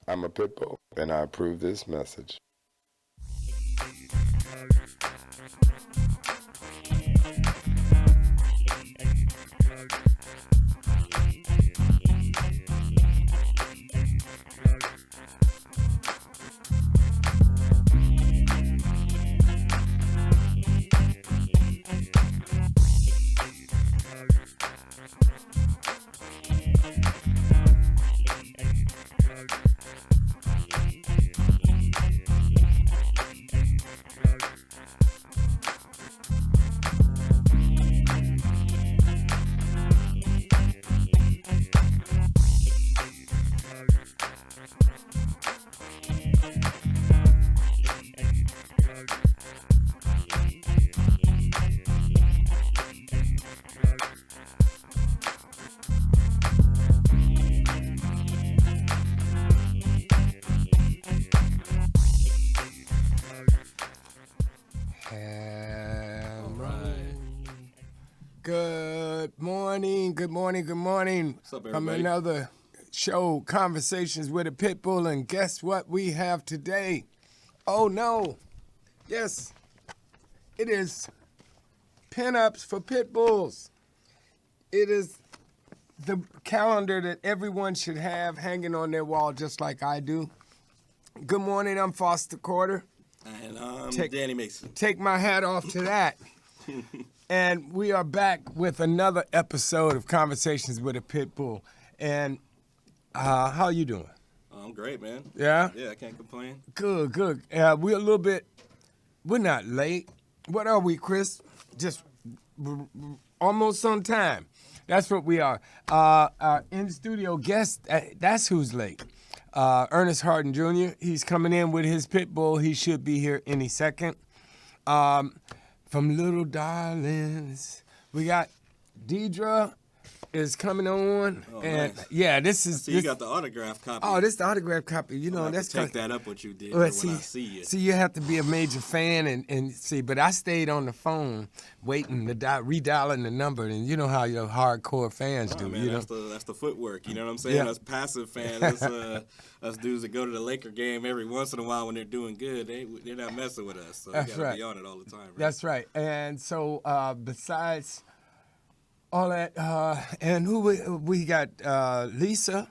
I'm a pit bull, and I approve this message. Good morning. What's up, From everybody? another show, Conversations with a Pitbull, and guess what we have today? Oh no, yes, it is Pinups for Pitbulls. It is the calendar that everyone should have hanging on their wall just like I do. Good morning, I'm Foster Carter. And I'm Danny Mason. Take my hat off to that. And we are back with another episode of Conversations with a Pitbull. And how you doing? I'm great, man. Yeah? Yeah, I can't complain. Good. We're not late. What are we, Chris? Just almost on time. That's what we are. Our in-studio guest, that's who's late. Ernest Harden Jr., he's coming in with his Pitbull. He should be here any second. From Little Darlings, we got Deidre is coming on, Oh, and nice. yeah, this is. So you got the autograph copy. Oh, this is the autograph copy. You know, I'll have that's to take that up what you did Well, when I see you. See, you have to be a major fan and see. But I stayed on the phone waiting to redialing the number, and you know how your hardcore fans do. Man, You know, that's the footwork. You know what I'm saying? Yeah. Us passive fans, us dudes that go to the Laker game every once in a while when they're doing good, they're not messing with us. So That's you gotta right. be on it all the time. Right? That's right. And so besides all that, and who we got? Lisa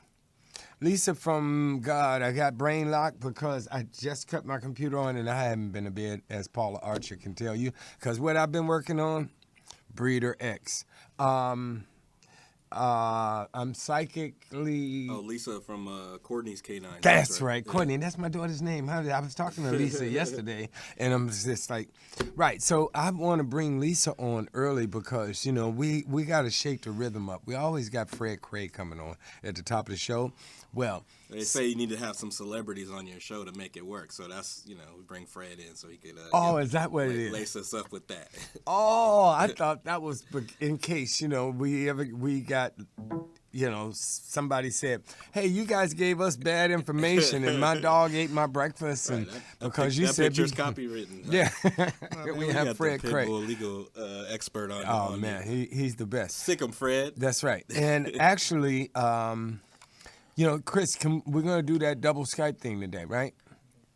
from God. I got brain lock because I just cut my computer on and I haven't been to bed, as Paula Archer can tell you. Because what I've been working on, Breeder X. I'm psychically. Oh, Lisa from Courtney's K9. That's right, Yeah. Courtney. That's my daughter's name. I was talking to Lisa yesterday, and I'm just like, right. So I want to bring Lisa on early because you know we got to shake the rhythm up. We always got Fred Craig coming on at the top of the show. Well, They say you need to have some celebrities on your show to make it work. So that's, we bring Fred in so he could is that what it is? lace us up with that. Oh, I thought that was in case we got. Somebody said, "Hey, you guys gave us bad information, and my dog ate my breakfast." And because you that said picture's copywritten. yeah, We have got Fred the Craig. Pitbull legal expert on. Oh on man, it. he's the best. Sick 'em, Fred. That's right. And actually, Chris, we're gonna do that double Skype thing today, right?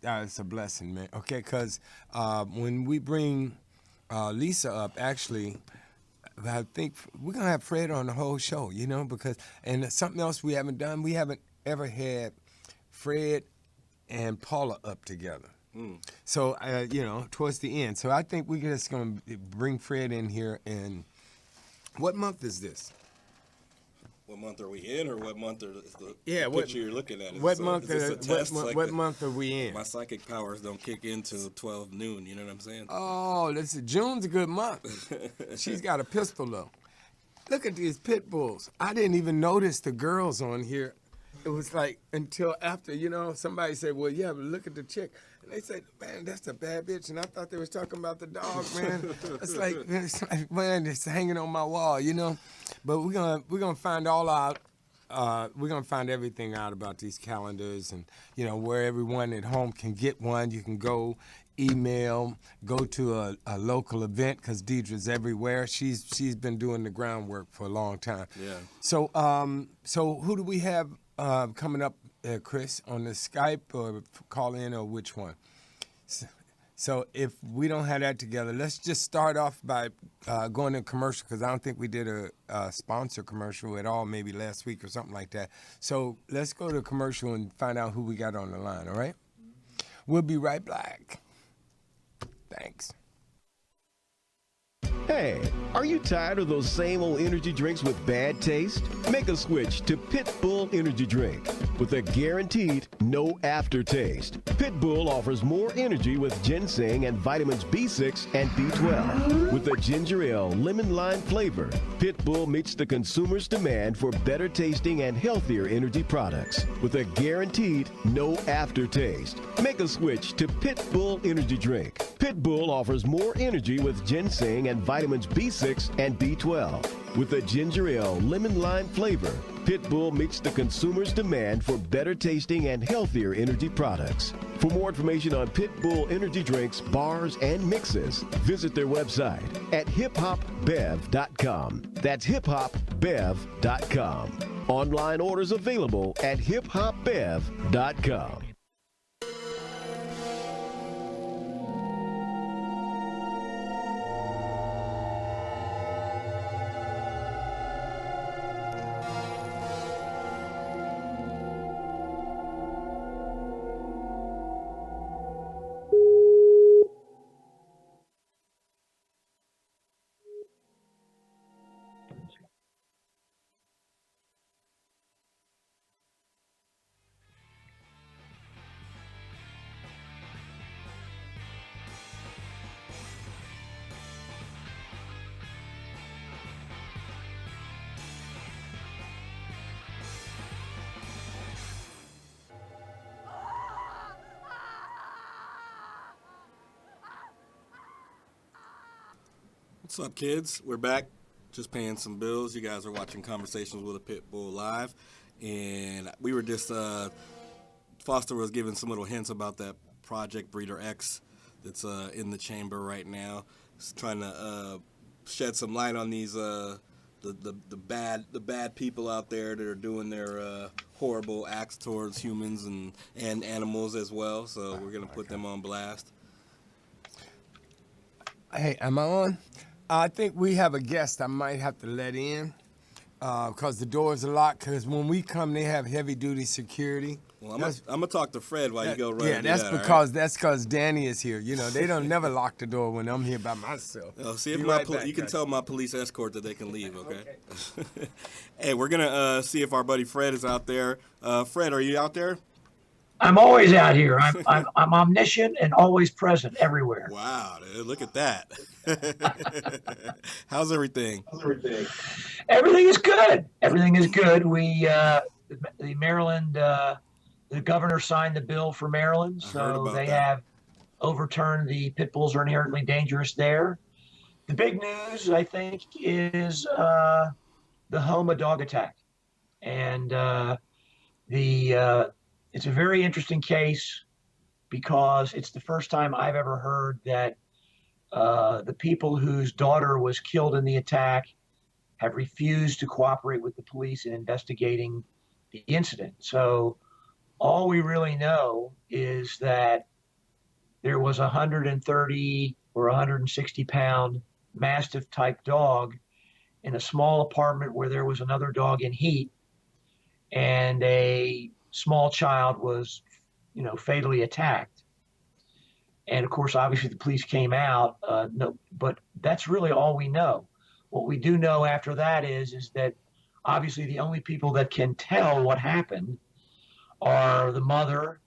It's a blessing, man. Okay, because when we bring Lisa up, actually. I think we're gonna have Fred on the whole show, because something else we haven't done. We haven't ever had Fred and Paula up together. So towards the end. So I think we're just gonna bring Fred in here. And what month is this? What month are we in, or what month is the what picture you're looking at? What Is month? this a test? What month are we in? My psychic powers don't kick in till 12 noon. You know what I'm saying? Oh, listen, June's a good month. She's got a pistol, though. Look at these pit bulls. I didn't even notice the girls on here. It was like until after, somebody said, well, yeah, but look at the chick. And they said, man, that's a bad bitch. And I thought they was talking about the dog, man. It's like, man, it's hanging on my wall, But we're gonna find all out. We're going to find everything out about these calendars and, where everyone at home can get one. You can go email, go to a local event because Deidre's everywhere. She's been doing the groundwork for a long time. Yeah. So who do we have coming up Chris, on the Skype or call in or which one? So if we don't have that together, let's just start off by going to commercial, because I don't think we did a sponsor commercial at all, maybe last week or something like that. So let's go to commercial and find out who we got on the line, all right? We'll be right back. Thanks. Hey, are you tired of those same old energy drinks with bad taste? Make a switch to Pitbull Energy Drink with a guaranteed no aftertaste. Pitbull offers more energy with ginseng and vitamins B6 and B12. With a ginger ale lemon lime flavor, Pitbull meets the consumer's demand for better tasting and healthier energy products with a guaranteed no aftertaste. Make a switch to Pitbull Energy Drink. Pitbull offers more energy with ginseng and vitamins B6 and B12. With a ginger ale lemon lime flavor, Pitbull meets the consumer's demand for better tasting and healthier energy products. For more information on Pitbull energy drinks, bars, and mixes, visit their website at hiphopbev.com. That's hiphopbev.com. Online orders available at hiphopbev.com. What's up, kids? We're back, just paying some bills. You guys are watching Conversations with a Pitbull live, and we were just Foster was giving some little hints about that Project Breeder X that's in the chamber right now. He's trying to shed some light on these the bad people out there that are doing their horrible acts towards humans and animals as well. So we're gonna put them on blast. Hey, am I on? I think we have a guest I might have to let in because the doors are locked, because when we come, they have heavy-duty security. Well, I'm gonna talk to Fred while you go run. Yeah, that's because Danny is here. You know, they don't never lock the door when I'm here by myself. See if you can tell my police escort that they can leave. Okay. Hey, we're gonna see if our buddy Fred is out there. Fred, are you out there? I'm always out here. I'm omniscient and always present everywhere. Wow, dude, look at that. How's everything? Everything is good. Everything is good. We the Maryland the governor signed the bill for Maryland, so they have overturned the pit bulls are inherently dangerous there. The big news, I think, is the Homa dog attack, and it's a very interesting case because it's the first time I've ever heard that the people whose daughter was killed in the attack have refused to cooperate with the police in investigating the incident. So all we really know is that there was a 130 or 160 pound Mastiff type dog in a small apartment where there was another dog in heat, and a small child was, fatally attacked. And of course, obviously the police came out, but that's really all we know. What we do know after that is that obviously the only people that can tell what happened are the mother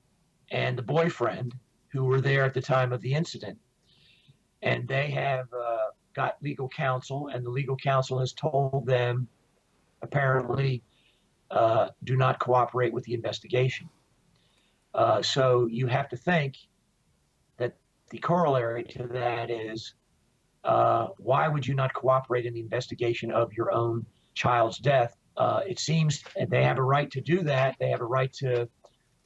and the boyfriend who were there at the time of the incident. And they have got legal counsel, and the legal counsel has told them, apparently, do not cooperate with the investigation. So you have to think that the corollary to that is, why would you not cooperate in the investigation of your own child's death? It seems they have a right to do that. They have a right to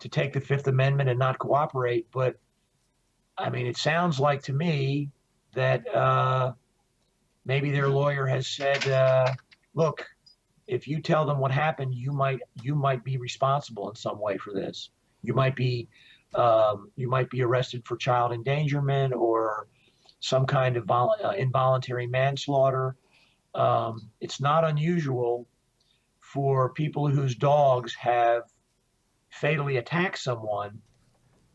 take the Fifth Amendment and not cooperate. But I mean, it sounds like to me that maybe their lawyer has said, look, if you tell them what happened, you might be responsible in some way for this. You might be arrested for child endangerment or some kind of involuntary manslaughter. It's not unusual for people whose dogs have fatally attacked someone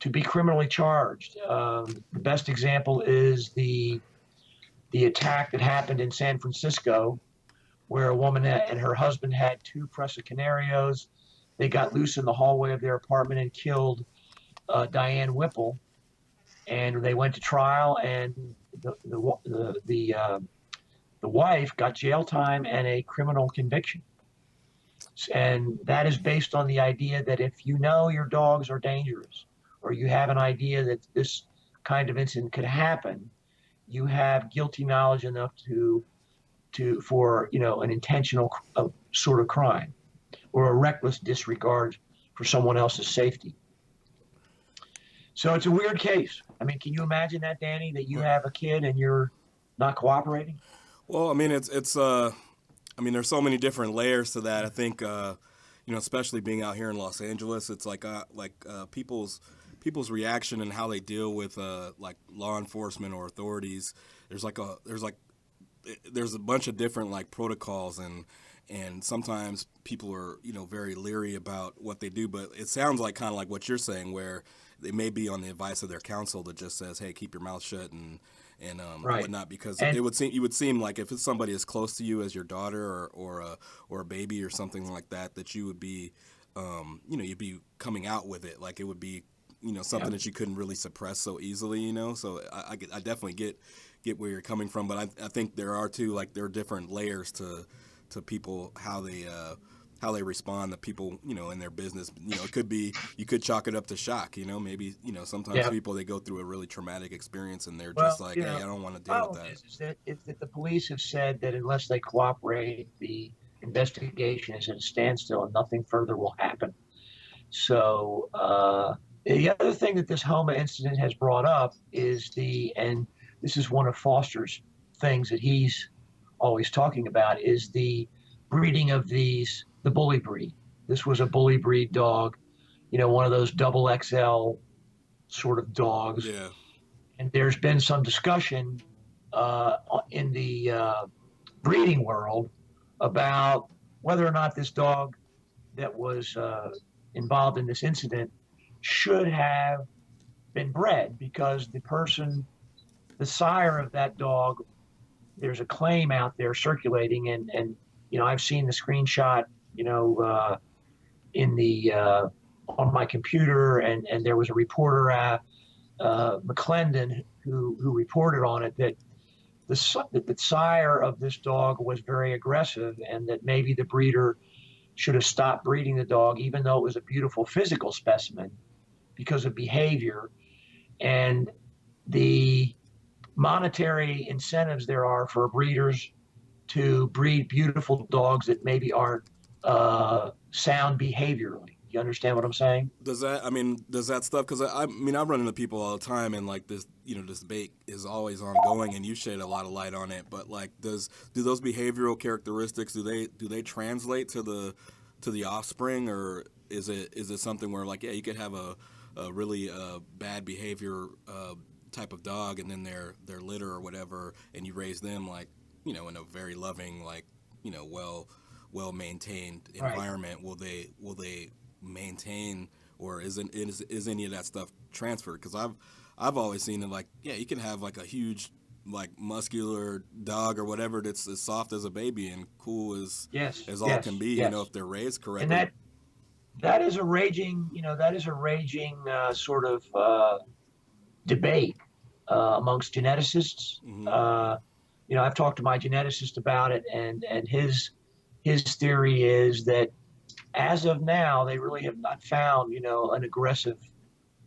to be criminally charged. The best example is the attack that happened in San Francisco, where a woman and her husband had 2 Presa Canarios. They got loose in the hallway of their apartment and killed Diane Whipple. And they went to trial, and the wife got jail time and a criminal conviction. And that is based on the idea that if you know your dogs are dangerous, or you have an idea that this kind of incident could happen, you have guilty knowledge enough for an intentional sort of crime, or a reckless disregard for someone else's safety. So it's a weird case. I mean, can you imagine that, Danny, that you have a kid and you're not cooperating? Well, I mean, there's so many different layers to that. I think, especially being out here in Los Angeles, it's like people's reaction and how they deal with like law enforcement or authorities. There's a bunch of different like protocols, and sometimes people are very leery about what they do. But it sounds like kind of like what you're saying, where they may be on the advice of their counsel that just says, "Hey, keep your mouth shut," and right. whatnot. Because you would seem like if it's somebody as close to you as your daughter or a baby or something like that you would be, you'd be coming out with it. Like it would be, something that you couldn't really suppress so easily. So I definitely get where you're coming from, but I think there are different layers to people, how they respond to people, in their business. It could be, you could chalk it up to shock, maybe, sometimes people, they go through a really traumatic experience and they're just like, hey, I don't want to deal with that. Is that the police have said that unless they cooperate, the investigation is at a standstill and nothing further will happen. So the other thing that this Homa incident has brought up is and this is one of Foster's things that he's always talking about, is the breeding of the bully breed. This was a bully breed dog, one of those double XL sort of dogs. Yeah. And there's been some discussion in the breeding world about whether or not this dog that was involved in this incident should have been bred, because the sire of that dog, there's a claim out there circulating, and I've seen the screenshot, on my computer, and there was a reporter, McClendon, who reported on it, that the sire of this dog was very aggressive, and that maybe the breeder should have stopped breeding the dog, even though it was a beautiful physical specimen, because of behavior and the monetary incentives there are for breeders to breed beautiful dogs that maybe aren't sound behaviorally. You understand what I'm saying? Does that stuff, because I run into people all the time, and like this, this debate is always ongoing, and you shed a lot of light on it. But like, do those behavioral characteristics, do they translate to the offspring, or is it something where like, yeah, you could have a really bad behavior type of dog, and then their litter or whatever, and you raise them like, in a very loving, like, well maintained environment, will they maintain, or is any of that stuff transferred? Because I've always seen it like, yeah, you can have like a huge, like, muscular dog or whatever that's as soft as a baby and cool as all can be, if they're raised correctly. And that is a raging sort of debate amongst geneticists. Mm-hmm. I've talked to my geneticist about it, and his theory is that as of now, they really have not found,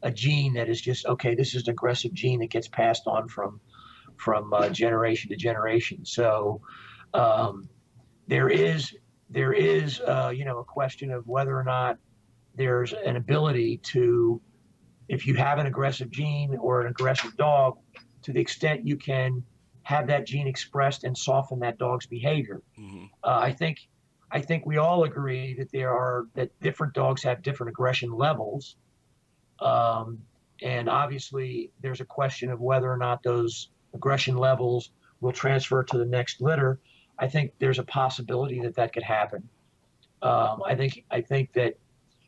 a gene that is just, okay, this is an aggressive gene that gets passed on from generation to generation. So there is a question of whether or not there's an ability to, if you have an aggressive gene or an aggressive dog, to the extent you can have that gene expressed and soften that dog's behavior. Mm-hmm. I think I think we all agree that different dogs have different aggression levels. And obviously there's a question of whether or not those aggression levels will transfer to the next litter. I think there's a possibility that could happen. I think that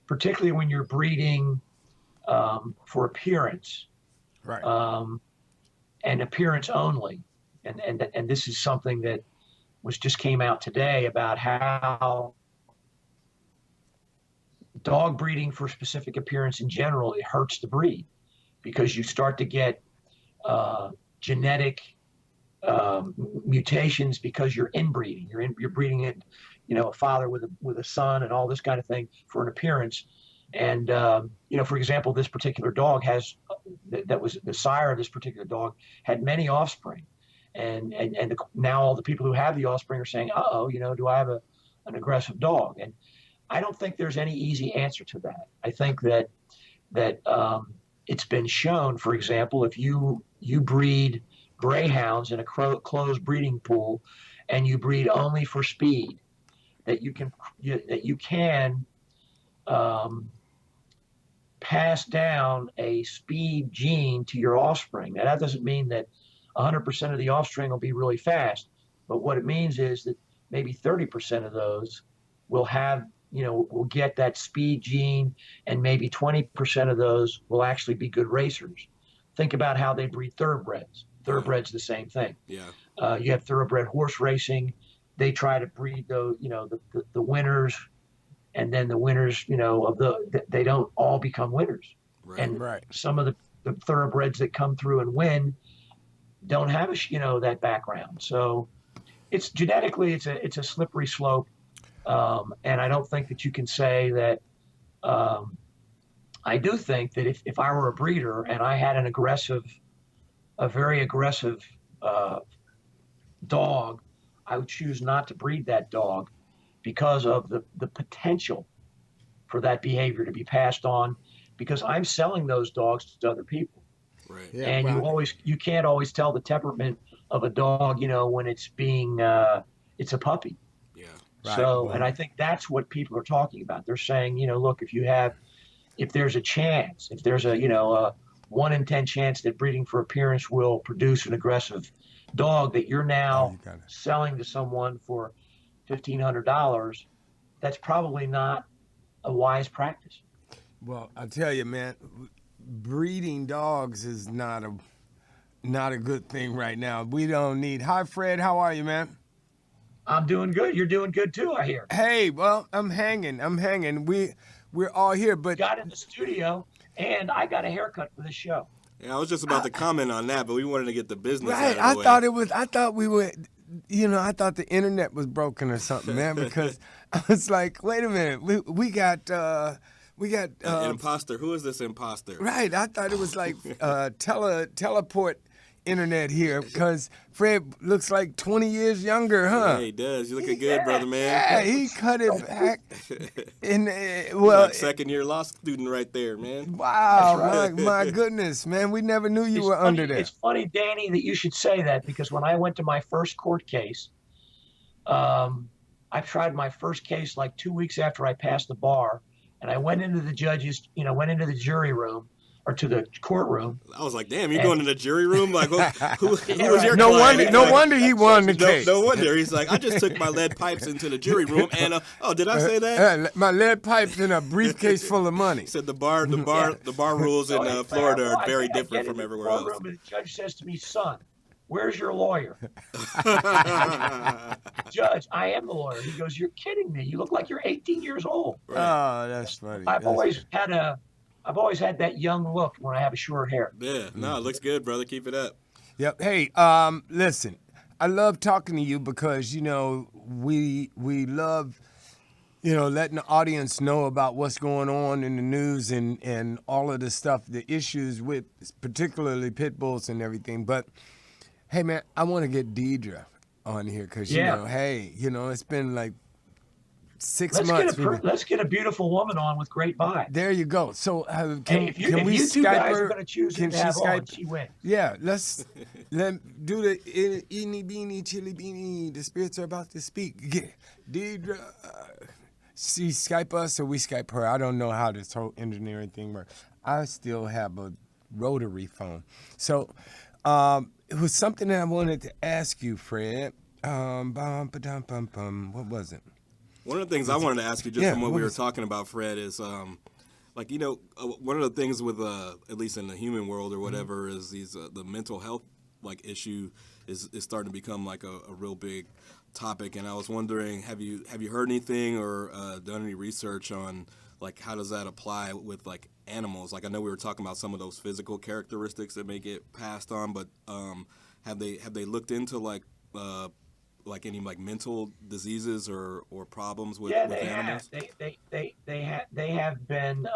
particularly when you're breeding for appearance, Right. And appearance only, and this is something that just came out today about how dog breeding for specific appearance in general, it hurts the breed because you start to get genetic mutations because you're inbreeding. You're breeding it, a father with a son and all this kind of thing for an appearance. And for example, this particular dog that was the sire of this particular dog had many offspring, and now all the people who have the offspring are saying, do I have an aggressive dog? And I don't think there's any easy answer to that. I think that it's been shown, for example, if you breed greyhounds in a closed breeding pool and you breed only for speed, that you can pass down a speed gene to your offspring. Now, that doesn't mean that 100% of the offspring will be really fast, but what it means is that maybe 30% of those will get that speed gene, and maybe 20% of those will actually be good racers. Think about how they breed thoroughbreds. Thoroughbreds the same thing. Yeah. You have thoroughbred horse racing. They try to breed the winners, and then the winners, they don't all become winners. Right. And Right. some of the thoroughbreds that come through and win don't have that background. So it's genetically, it's a slippery slope. And I don't think that you can say that. I do think that if I were a breeder and I had a very aggressive dog, I would choose not to breed that dog because of the potential for that behavior to be passed on, because I'm selling those dogs to other people. Right. Yeah, And you can't always tell the temperament of a dog, when it's it's a puppy. Yeah. Right. So, and I think that's what people are talking about. They're saying, look, if there's a chance, if there's a 1 in 10 chance that breeding for appearance will produce an aggressive dog that you're now selling to someone for $1,500, that's probably not a wise practice. Well, I tell you, man, breeding dogs is not a good thing right now. We don't need. Hi, Fred. How are you, man? I'm doing good. You're doing good too, I hear. Hey, well, I'm hanging. We're all here, but Got in the studio, and I got a haircut for this show. Yeah, I was just about to comment on that, but we wanted to get the business right. out of the way. I thought we were. I thought the internet was broken or something, man. Because I was like, wait a minute, we got an imposter. Who is this imposter? Right. I thought it was like teleport internet here, because Fred looks like 20 years younger, huh? Yeah, he does. You looking good, brother, man. Yeah, he cut it back. Like second-year law student right there, man. Wow, That's right. my goodness, man. We never knew you were under there. It's funny, Danny, that you should say that, because when I went to my first court case, I tried my first case like 2 weeks after I passed the bar, and I went into the jury room, or to the courtroom. I was like, damn, you're going to the jury room? Like, who was your No client? wonder he won the case. No wonder. He's like, I just took my lead pipes into the jury room, and did I say that? My lead pipes in a briefcase full of money. He said the bar rules in Florida are very different from everywhere else. And the judge says to me, son, where's your lawyer? Judge, I am the lawyer. He goes, you're kidding me. You look like you're 18 years old. Right. Oh, that's funny. I've always had that young look when I have a short hair. Yeah, no, it looks good, brother. Keep it up. Yep. Hey, listen, I love talking to you because, we love, letting the audience know about what's going on in the news and all of the stuff, the issues with particularly pit bulls and everything. But, hey, man, I want to get Deidre on here because, hey, it's been like 6 Let's months. let's get a beautiful woman on with great vibe. There you go. So Hey, if you two Skype guys her? are going to choose who Can to she have on, Skype? she wins. Yeah, let do the eeny beanie chili beanie. The spirits are about to speak. Yeah. Deidre, she Skype us or we Skype her. I don't know how this whole engineering thing works. I still have a rotary phone. So it was something that I wanted to ask you, Fred. What was it? One of the things I wanted to ask you, just from what we were talking about, Fred, is like, you know, one of the things with at least in the human world or whatever is these the mental health like issue is starting to become like a real big topic. And I was wondering, have you heard anything or done any research on like how does that apply with like animals? Like I know we were talking about some of those physical characteristics that may get passed on, but have they looked into like any like mental diseases or problems with animals? They have been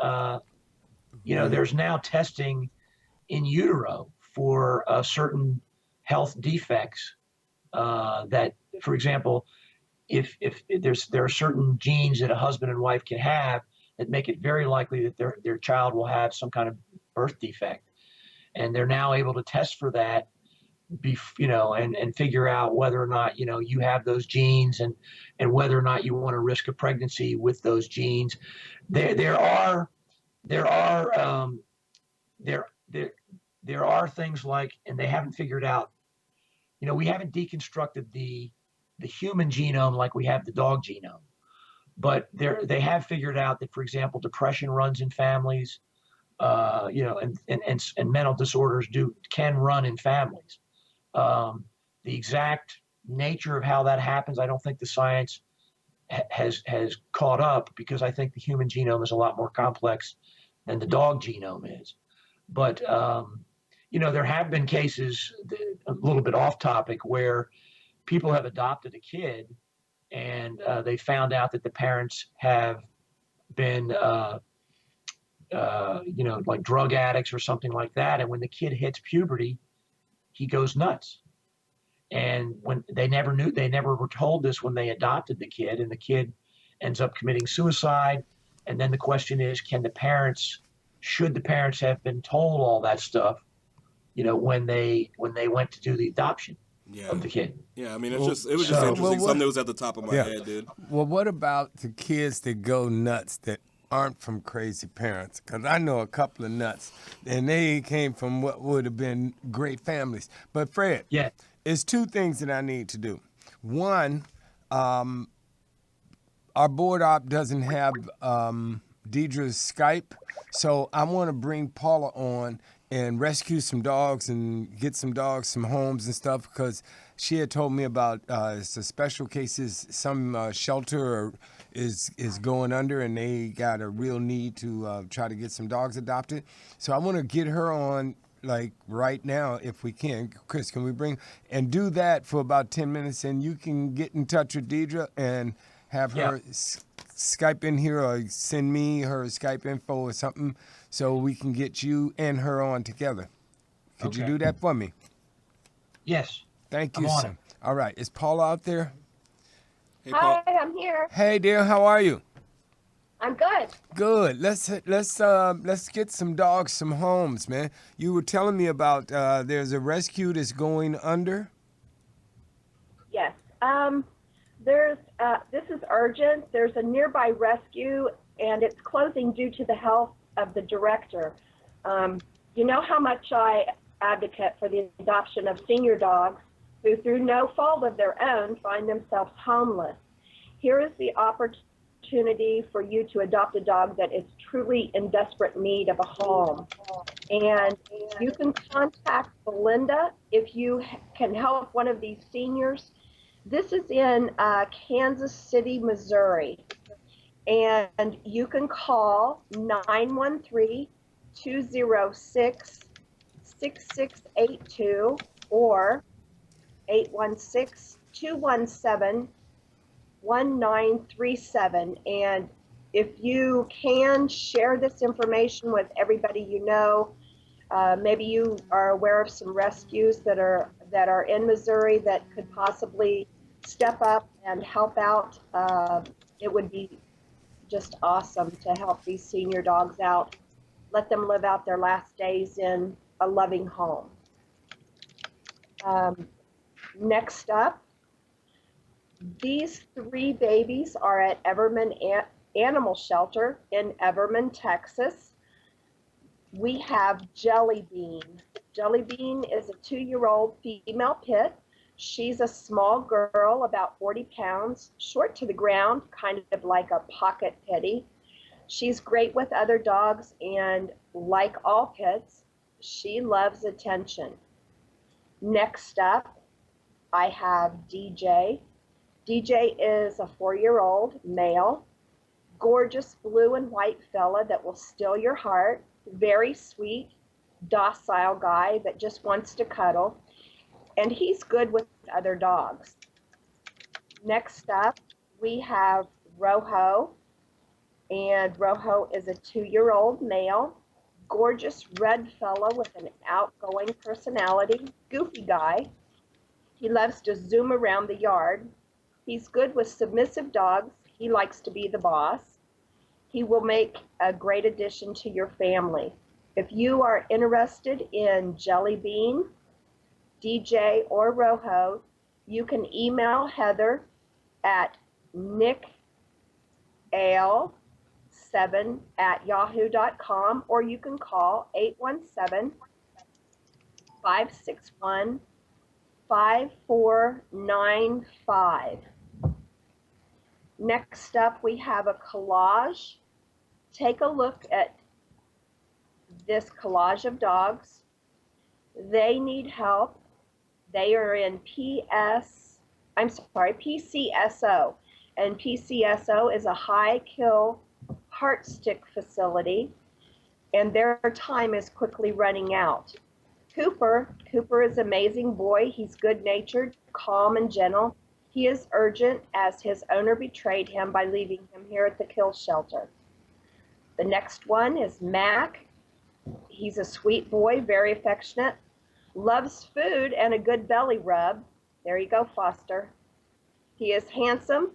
you know, there's now testing in utero for certain health defects that, for example, if there are certain genes that a husband and wife can have that make it very likely that their child will have some kind of birth defect, and they're now able to test for that, you know, and figure out whether or not, you know, you have those genes and whether or not you want to risk a pregnancy with those genes. There are things like, and they haven't figured out, you know, we haven't deconstructed the human genome like we have the dog genome, but they have figured out that, for example, depression runs in families, you know, and mental disorders can run in families. The exact nature of how that happens, I don't think the science has caught up, because I think the human genome is a lot more complex than the dog genome is. But you know, there have been cases, a little bit off topic, where people have adopted a kid and they found out that the parents have been you know, like drug addicts or something like that, and when the kid hits puberty, he goes nuts. And when they never were told this when they adopted the kid, and the kid ends up committing suicide. And then the question is, should the parents have been told all that stuff, you know, when they went to do the adoption of the kid? Yeah, I mean, it was just interesting. Something that was at the top of my head, dude. Well, what about the kids that go nuts that aren't from crazy parents? Because I know a couple of nuts, and they came from what would have been great families. But Fred, it's two things that I need to do. One, our board op doesn't have Deidre's Skype, so I want to bring Paula on and rescue some dogs and get some dogs, some homes and stuff, because she had told me about some special cases, some shelter is going under, and they got a real need to try to get some dogs adopted. So I want to get her on like right now if we can. Chris, can we bring and do that for about 10 minutes, and you can get in touch with Deidre and have her Skype in here, or send me her Skype info or something, so we can get you and her on together. Could you do that for me? Yes. Thank you, son. All right. Is Paula out there? Hey, Paul. Hi, I'm here. Hey, dear. How are you? I'm good. Good. Let's get some dogs, some homes, man. You were telling me about there's a rescue that's going under. Yes. This is urgent. There's a nearby rescue, and it's closing due to the health of the director. You know how much I advocate for the adoption of senior dogs who, through no fault of their own, find themselves homeless. Here is the opportunity for you to adopt a dog that is truly in desperate need of a home. And you can contact Belinda if you can help one of these seniors. This is in Kansas City, Missouri. And you can call 913-206-6682 or 816-217-1937. And if you can, share this information with everybody you know. Maybe you are aware of some rescues that are in Missouri that could possibly step up and help out it would be just awesome to help these senior dogs out, let them live out their last days in a loving home. Next up, these 3 babies are at Everman Animal Shelter in Everman, Texas. We have Jelly Bean. Jelly Bean is a 2-year-old female pit. She's a small girl, about 40 pounds, short to the ground, kind of like a pocket pitty. She's great with other dogs, and like all pits, she loves attention. Next up, I have DJ. DJ is a 4-year-old male, gorgeous blue and white fella that will steal your heart, very sweet, docile guy that just wants to cuddle, and he's good with other dogs. Next up, we have Rojo, and Rojo is a 2-year-old male, gorgeous red fella with an outgoing personality, goofy guy. He loves to zoom around the yard. He's good with submissive dogs. He likes to be the boss. He will make a great addition to your family. If you are interested in Jelly Bean, DJ, or Rojo, you can email Heather at nickale7@yahoo.com, or you can call 817-561-5495. Next up, we have a collage. Take a look at this collage of dogs. They need help. They are in PCSO, and PCSO is a high-kill heart stick facility, and their time is quickly running out. Cooper is an amazing boy. He's good-natured, calm, and gentle. He is urgent as his owner betrayed him by leaving him here at the kill shelter. The next one is Mac. He's a sweet boy, very affectionate, loves food and a good belly rub. There you go, Foster. He is handsome,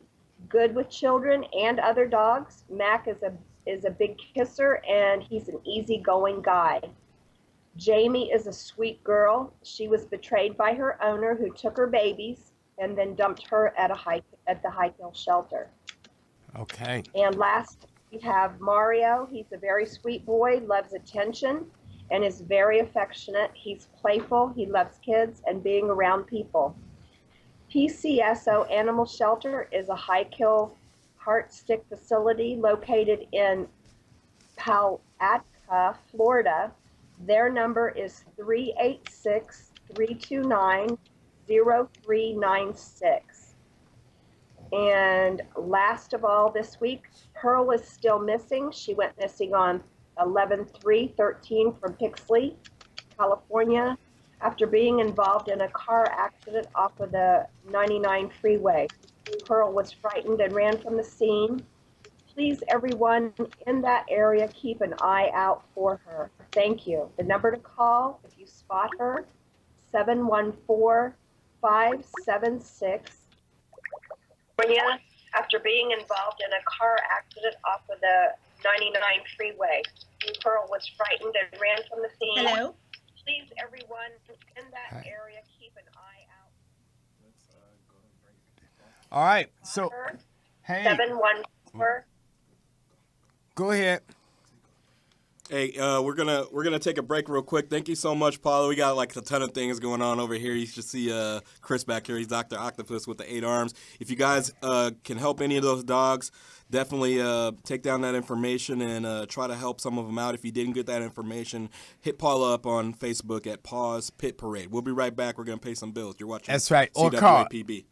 good with children and other dogs. Mac is a big kisser, and he's an easygoing guy. Jamie is a sweet girl. She was betrayed by her owner, who took her babies and then dumped her at the high kill shelter. Okay. And last, we have Mario. He's a very sweet boy, loves attention, and is very affectionate. He's playful, he loves kids and being around people. PCSO Animal Shelter is a high-kill heart stick facility located in Palatka, Florida. Their number is 386-329-0396. And last of all, this week, Pearl is still missing. She went missing on 11/3/13 from Pixley, California, after being involved in a car accident off of the 99 freeway. Pearl was frightened and ran from the scene. Please, everyone in that area, keep an eye out for her. Thank you. The number to call if you spot her, 714-576. After being involved in a car accident off of the 99 freeway. Pearl was frightened and ran from the scene. Hello? Please, everyone in that area, keep an eye out. All right. So, hey. 714. Go ahead. Hey, we're gonna take a break real quick. Thank you so much, Paula. We got like a ton of things going on over here. You should see Chris back here. He's Dr. Octopus with the 8 arms. If you guys can help any of those dogs, definitely take down that information and try to help some of them out. If you didn't get that information, hit Paula up on Facebook at Paws Pit Parade. We'll be right back. We're gonna pay some bills. You're watching. That's right. Or call CWAPB.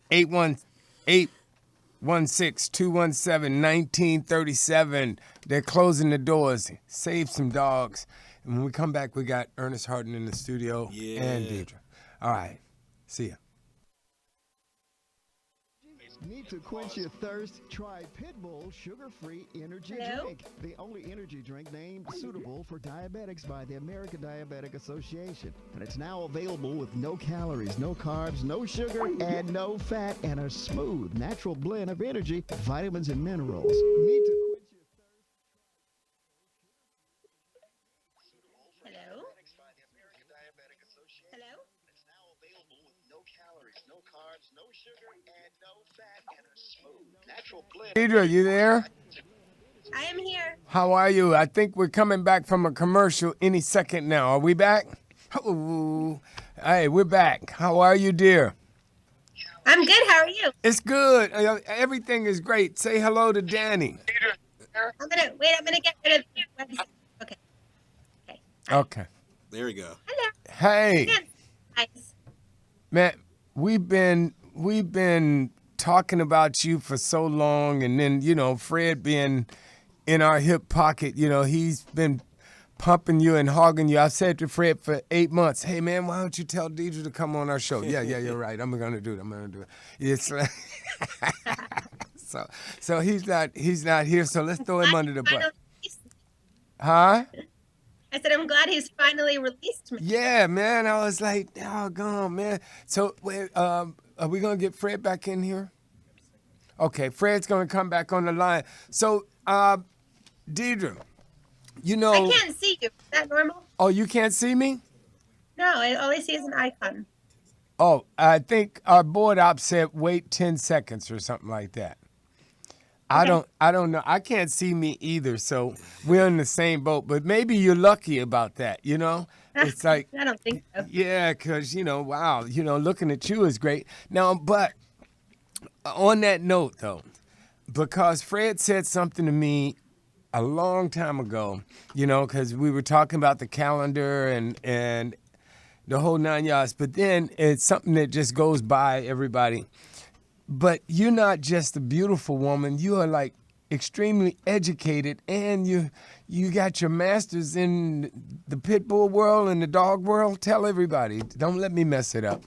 816-217-1937. They're closing the doors. Save some dogs. And when we come back, we got Ernest Harden in the studio and Deidre. All right. See ya. Need to quench your thirst? Try Pitbull Sugar-Free Energy Hello? Drink, the only energy drink named suitable for diabetics by the American Diabetic Association. And it's now available with no calories, no carbs, no sugar, and no fat, and a smooth, natural blend of energy, vitamins, and minerals. Need to quench your thirst? Hello? Hello? It's now available with no calories, no carbs, no sugar, and no fat, and a smooth, natural blend. Deidre, you there? I am here. How are you? I think we're coming back from a commercial any second now. Are we back? Oh, hey, we're back. How are you, dear? I'm good. How are you? It's good. Everything is great. Say hello to Danny. I'm gonna get rid of the website. Okay. Okay. There we go. Hello. Hey, Guys. man, we've been talking about you for so long, and then Fred being in our hip pocket, he's been pumping you and hogging you. I've said to Fred for 8 months, hey man, why don't you tell Deidre to come on our show? Yeah, you're right. I'm gonna do it. It's like so he's not here. So let's throw him under the bus. Huh? I said I'm glad he's finally released me. Yeah, man. I was like, doggone, man. So wait, are we gonna get Fred back in here? Okay, Fred's gonna come back on the line. So, Deidre, I can't see you. Is that normal? Oh, you can't see me? No, all I see is an icon. Oh, I think our board op said wait 10 seconds or something like that. Okay. I don't know. I can't see me either, so we're in the same boat. But maybe you're lucky about that, It's like, I don't think so. yeah, because, wow, looking at you is great. Now, but on that note, though, because Fred said something to me a long time ago, because we were talking about the calendar and the whole 9 yards, but then it's something that just goes by everybody. But you're not just a beautiful woman. You are like extremely educated, and you got your master's in the pit bull world and the dog world. Tell everybody. Don't let me mess it up.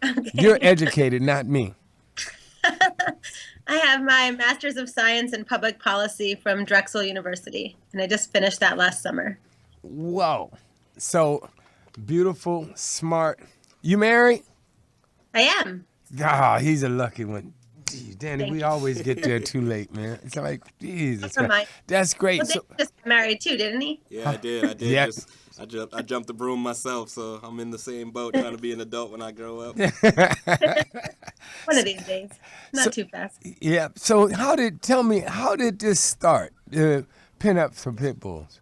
Okay. You're educated, not me. I have my Master's of Science in Public Policy from Drexel University, and I just finished that last summer. Whoa. So beautiful, smart. You married? I am. Ah, he's a lucky one. Gee, Danny, Thank we you. always get there too late, man. It's like, Jesus. Never mind. That's great. Well, So, Dave just got married too, didn't he? Yeah, I did. Yeah. I jumped the broom myself, so I'm in the same boat trying to be an adult when I grow up. One of these days. Not too fast. yeah. So tell me, how did this start? Pinups for Pitbulls.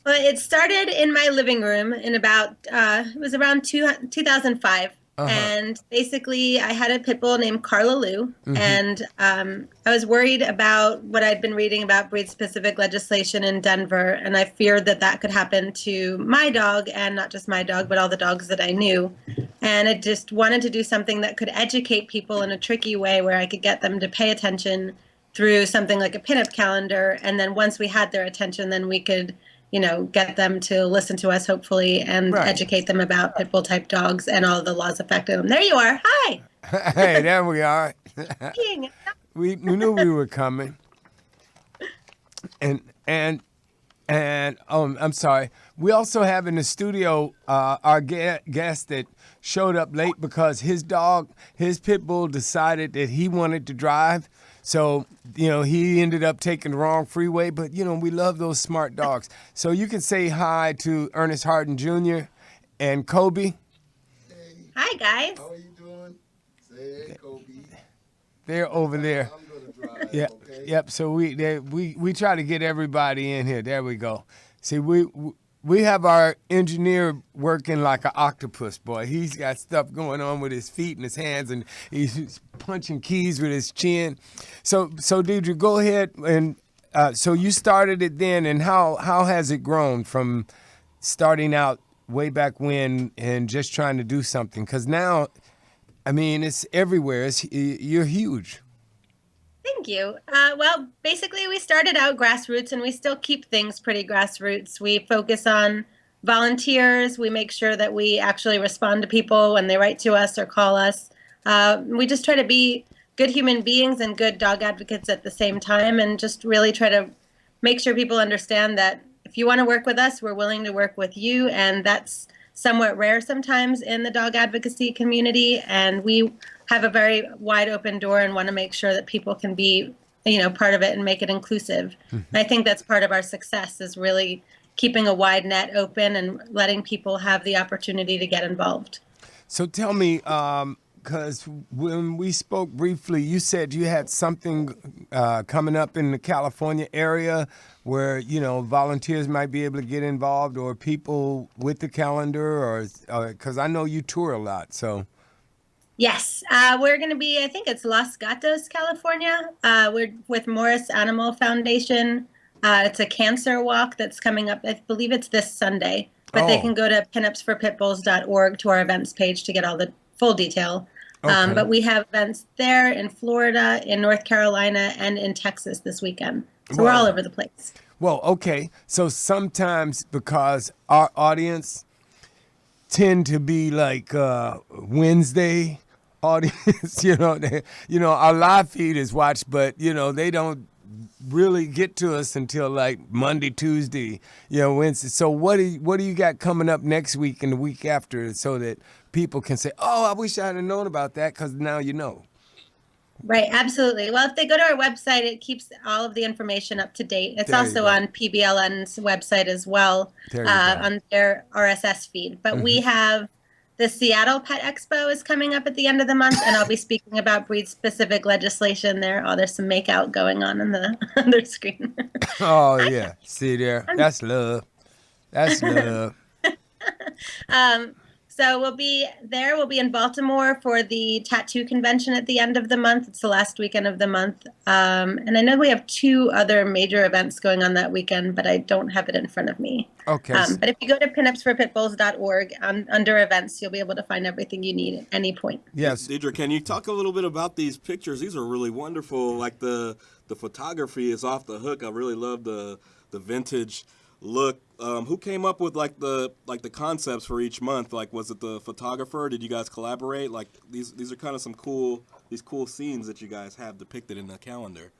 Well, it started in my living room in about, it was around 2005. And basically, I had a pit bull named Carla Lou, and I was worried about what I'd been reading about breed-specific legislation in Denver, and I feared that could happen to my dog, and not just my dog, but all the dogs that I knew. And I just wanted to do something that could educate people in a tricky way where I could get them to pay attention through something like a pinup calendar, and then once we had their attention, then we could get them to listen to us, hopefully, and Right. educate them about pit bull type dogs and all the laws affecting them. There you are. Hi. Hey, there we are. Being- we knew we were coming. And I'm sorry. We also have in the studio our guest that showed up late because his pit bull decided that he wanted to drive. So, he ended up taking the wrong freeway, but, we love those smart dogs. So you can say hi to Ernest Harden Jr. and Kobe. Hi, guys. How are you doing? Say hey, Kobe. They're over there. I'm gonna drive. Yeah. Okay. Yep. So we try to get everybody in here. There we go. See, we have our engineer working like an octopus, boy. He's got stuff going on with his feet and his hands, and he's punching keys with his chin. So Deidre, go ahead. And so you started it then, and how has it grown from starting out way back when and just trying to do something? Because now, I mean, it's everywhere. You're huge. Thank you. Well, basically, we started out grassroots, and we still keep things pretty grassroots. We focus on volunteers. We make sure that we actually respond to people when they write to us or call us. We just try to be good human beings and good dog advocates at the same time, and just really try to make sure people understand that if you want to work with us, we're willing to work with you. And that's somewhat rare sometimes in the dog advocacy community. And we have a very wide open door and want to make sure that people can be, part of it and make it inclusive. And I think that's part of our success, is really keeping a wide net open and letting people have the opportunity to get involved. So tell me, because when we spoke briefly, you said you had something coming up in the California area where, volunteers might be able to get involved, or people with the calendar, or because I know you tour a lot, so. Yes, we're going to be, I think it's Los Gatos, California. We're with Morris Animal Foundation. It's a cancer walk that's coming up. I believe it's this Sunday, but they can go to pinupsforpitbulls.org to our events page to get all the full detail. Okay. But we have events there in Florida, in North Carolina, and in Texas this weekend. So we're all over the place. Well, okay. So sometimes, because our audience tend to be like Wednesday audience, our live feed is watched, but they don't really get to us until like Monday, Tuesday, Wednesday. So what do you got coming up next week and the week after, so that people can say, oh, I wish I had known about that, because now you know. Right, absolutely. Well, if they go to our website, it keeps all of the information up to date. It's also on PBLN's website as well, on their RSS feed. But we have the Seattle Pet Expo is coming up at the end of the month, and I'll be speaking about breed-specific legislation there. Oh, there's some make-out going on the other screen. Oh, yeah. See there? That's love. That's love. So we'll be there. We'll be in Baltimore for the tattoo convention at the end of the month. It's the last weekend of the month. And I know we have 2 other major events going on that weekend, but I don't have it in front of me. Okay. But if you go to pinupsforpitbulls.org, under events, you'll be able to find everything you need at any point. Yes. Deidre, can you talk a little bit about these pictures? These are really wonderful. Like the photography is off the hook. I really love the vintage look. Who came up with the concepts for each month? Like, was it the photographer? Did you guys collaborate? Like, these are kind of some cool scenes that you guys have depicted in the calendar.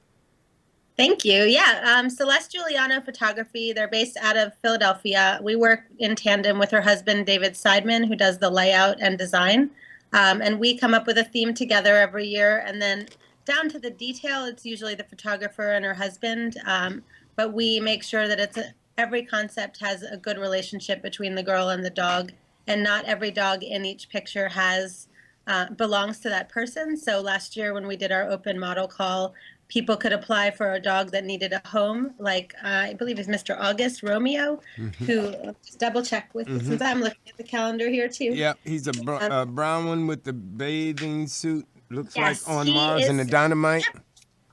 Thank you. Yeah, Celeste Giuliano Photography. They're based out of Philadelphia. We work in tandem with her husband, David Seidman, who does the layout and design. And we come up with a theme together every year. And then down to the detail, it's usually the photographer and her husband. But we make sure that every concept has a good relationship between the girl and the dog. And not every dog in each picture belongs to that person. So last year when we did our open model call, people could apply for a dog that needed a home, like I believe it's Mr. August Romeo, who, just double check with since I'm looking at the calendar here too. Yeah, he's a brown one with the bathing suit, looks Yes, like on he Mars is- and the dynamite.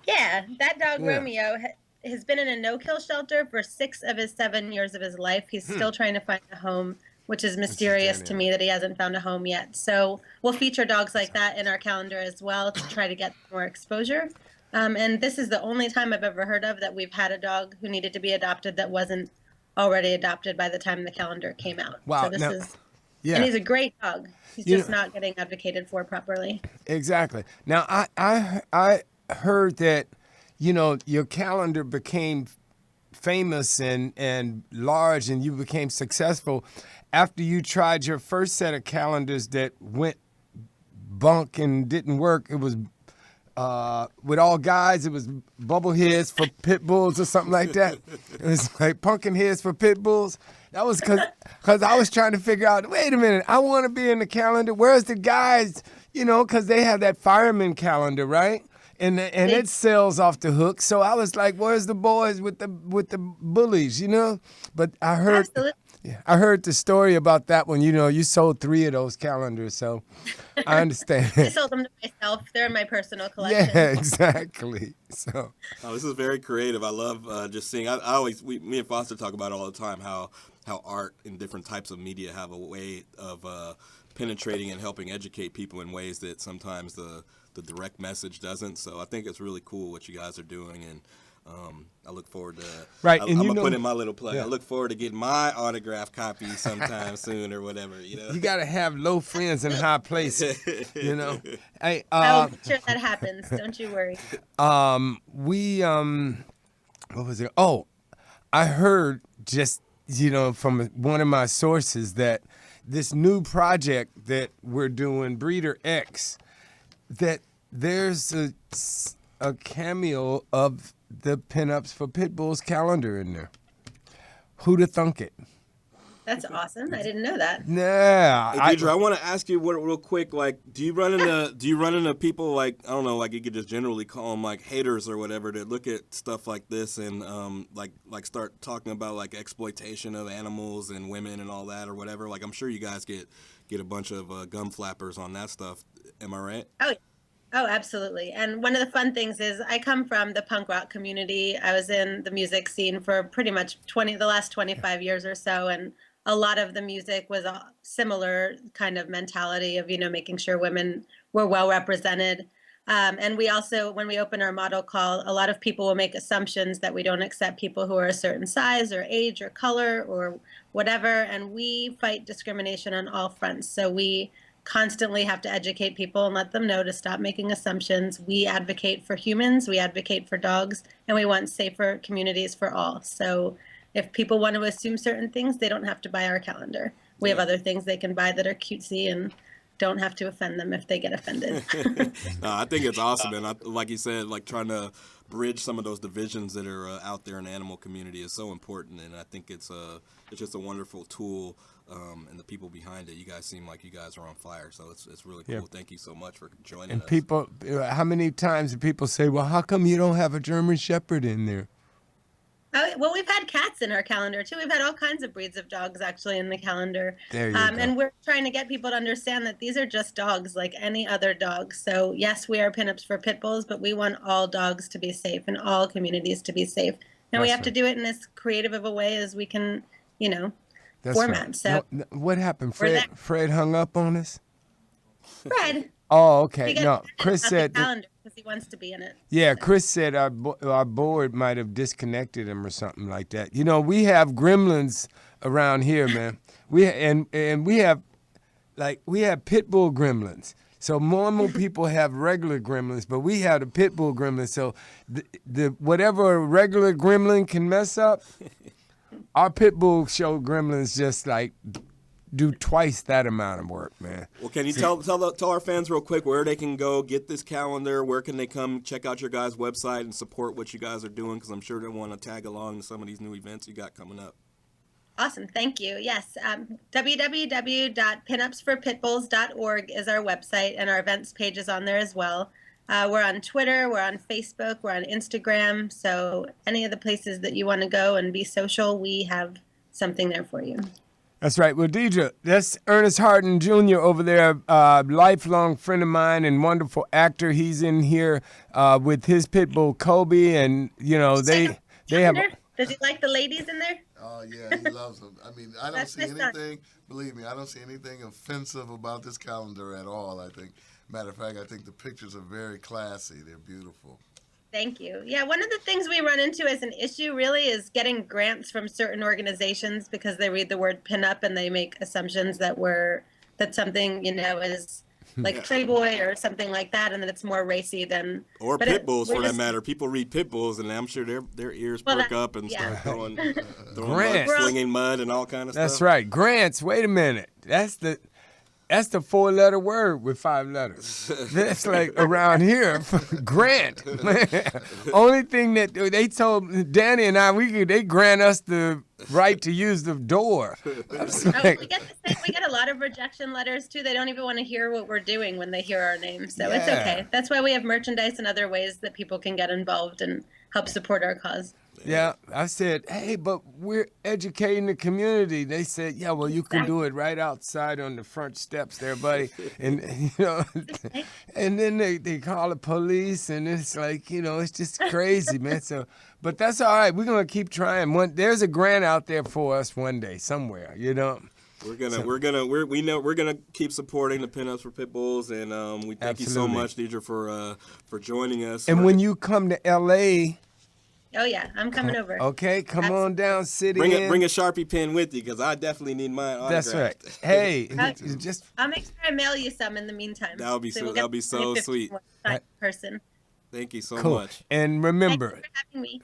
Yeah, that dog Yeah. Romeo has been in a no-kill shelter for 6 of his 7 years of his life. He's still trying to find a home, which is mysterious to me that he hasn't found a home yet. So we'll feature dogs like that in our calendar as well to try to get more exposure. And this is the only time I've ever heard of that we've had a dog who needed to be adopted that wasn't already adopted by the time the calendar came out. Wow. So this Now, is, yeah, and he's a great dog. He's You just know- not getting advocated for properly. exactly. Now, I heard that, your calendar became famous and large, and you became successful after you tried your first set of calendars that went bunk and didn't work. It was with all guys. It was bubble heads for pit bulls or something like that. It was like pumpkin heads for pit bulls. That was because I was trying to figure out, wait a minute, I want to be in the calendar. Where's the guys? Because they have that fireman calendar, right? And it sells off the hook. So I was like, where's the boys with the bullies, But I heard Absolutely. Yeah, I heard the story about that one. You sold 3 of those calendars, so I understand. I sold them to myself. They're in my personal collection. Yeah, exactly. So Oh, this is very creative. I love just seeing. Me and Foster talk about it all the time how art and different types of media have a way of penetrating and helping educate people in ways that sometimes the direct message doesn't. So I think it's really cool what you guys are doing, and I look forward to. Right, I'm and gonna put in my little plug. I look forward to getting my autographed copy sometime soon or whatever. You gotta have low friends in high places. Hey, I'll make sure that happens. Don't you worry. what was it? Oh, I heard just from one of my sources that this new project that we're doing, Breeder X, that there's a cameo of the Pinups for Pitbulls calendar in there. Who'd have thunk it? That's awesome. I didn't know that. Yeah. Hey, Deidre, I want to ask you real quick. Like, do you run into people like, I don't know, like you could just generally call them like haters or whatever that look at stuff like this and like start talking about like exploitation of animals and women and all that or whatever? Like, I'm sure you guys get a bunch of gum flappers on that stuff. Am I right? Oh, absolutely. And one of the fun things is I come from the punk rock community. I was in the music scene for pretty much the last 25 years or so. And a lot of the music was a similar kind of mentality of, making sure women were well represented. And we also, when we open our model call, a lot of people will make assumptions that we don't accept people who are a certain size or age or color or whatever. And we fight discrimination on all fronts. So we constantly have to educate people and let them know to stop making assumptions. We advocate for humans, we advocate for dogs, and we want safer communities for all. So if people want to assume certain things, they don't have to buy our calendar. We have other things they can buy that are cutesy and don't have to offend them if they get offended. No, I think it's awesome, and like you said, like trying to bridge some of those divisions that are out there in the animal community is so important, and I think it's just a wonderful tool. And the people behind it, you guys seem like you guys are on fire, so it's really cool. Yeah. Thank you so much for joining And us. people, how many times do people say, well, how come you don't have a German Shepherd in there? Well, we've had cats in our calendar too. We've had all kinds of breeds of dogs actually in the calendar. There you go. And we're trying to get people to understand that these are just dogs like any other dog. So yes, we are Pinups for Pitbulls, but we want all dogs to be safe and all communities to be safe. And we have to do it in as creative of a way as we can, That's format. right. So what happened? Fred hung up on us? Fred. Oh, okay. No, Chris said calendar because he wants to be in it. Yeah, Chris said our board might have disconnected him or something like that. We have gremlins around here, man. We have pit bull gremlins. So normal people have regular gremlins, but we have the pit bull gremlins. So the whatever a regular gremlin can mess up, our pit bull show gremlins just like do twice that amount of work, man. Well, can you tell our fans real quick where they can go get this calendar? Where can they come check out your guys' website and support what you guys are doing? Because I'm sure they want to tag along to some of these new events you got coming up. Awesome. Thank you. Yes. www.pinupsforpitbulls.org is our website, and our events page is on there as well. We're on Twitter, we're on Facebook, we're on Instagram. So any of the places that you want to go and be social, we have something there for you. That's right. Well, Deidre, that's Ernest Harden Jr. over there, lifelong friend of mine and wonderful actor. He's in here with his pit bull, Kobe, and, they have... Does he like the ladies in there? Oh, yeah, he loves them. I mean, I don't see anything, believe me, I don't see anything offensive about this calendar at all, I think. Matter of fact, I think the pictures are very classy. They're beautiful. Thank you. Yeah, one of the things we run into as an issue really is getting grants from certain organizations because they read the word pinup and they make assumptions that something, is like Playboy or something like that, and that it's more racy than... Or pit bulls, for that matter. People read pit bulls, and I'm sure their ears perk up and start throwing mud, slinging mud and all kind of stuff. That's right. Grants, wait a minute. That's the 4-letter word with 5 letters. That's like around here, grant. Only thing that they told Danny and I, they grant us the right to use the door. We get a lot of rejection letters too. They don't even want to hear what we're doing when they hear our name. So it's okay. That's why we have merchandise and other ways that people can get involved and help support our cause. Yeah, I said, hey, but we're educating the community. They said, yeah, well, you can do it right outside on the front steps there, buddy. And, and then they call the police, and it's like, it's just crazy, man. So, but that's all right. We're going to keep trying. There's a grant out there for us one day somewhere, We're gonna keep supporting the Pinups for Pitbulls, and we thank you so much, Deidre, for joining us. And when you come to LA, Oh yeah, I'm coming over. Okay, come on down, sit Bring in. bring a Sharpie pen with you, because I definitely need mine autographed. That's right. Hey, just I'll make sure I mail you some in the meantime. That would be we'll that'll be so 2015 sweet. person. Thank you so cool. much. And Thank remember, you for having me.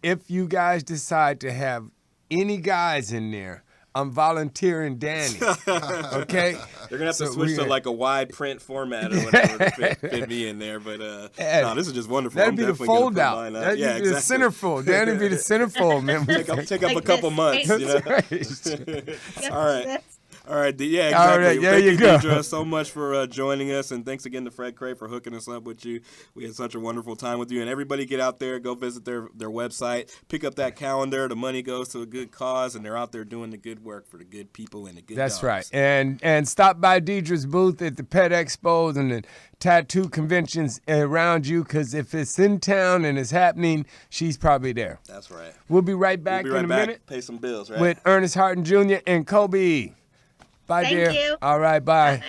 if you guys decide to have any guys in there, I'm volunteering Danny. Okay? They're gonna have to switch to like a wide print format or whatever to fit me in there. But no, this is just wonderful. That'd I'm be the definitely gonna fold put out. mine up. That'd Yeah, be the centerfold. Danny be the centerfold, man. Take up Like a couple this, months. right? You know? Yep, All right. that's- All right, yeah, exactly. All right, there Thank you go. Deidre, so much for joining us, and thanks again to Fred Cray for hooking us up with you. We had such a wonderful time with you, and everybody get out there, go visit their website, pick up that calendar. The money goes to a good cause, and they're out there doing the good work for the good people and the good That's dogs. right. And stop by Deidre's booth at the Pet Expos and the tattoo conventions around you, because if it's in town and it's happening, she's probably there. That's right. We'll be right back We'll be right in a back. minute Pay some bills, right? with Ernest Harton Jr. and Kobe. Bye, Thank dear. you. All right, bye.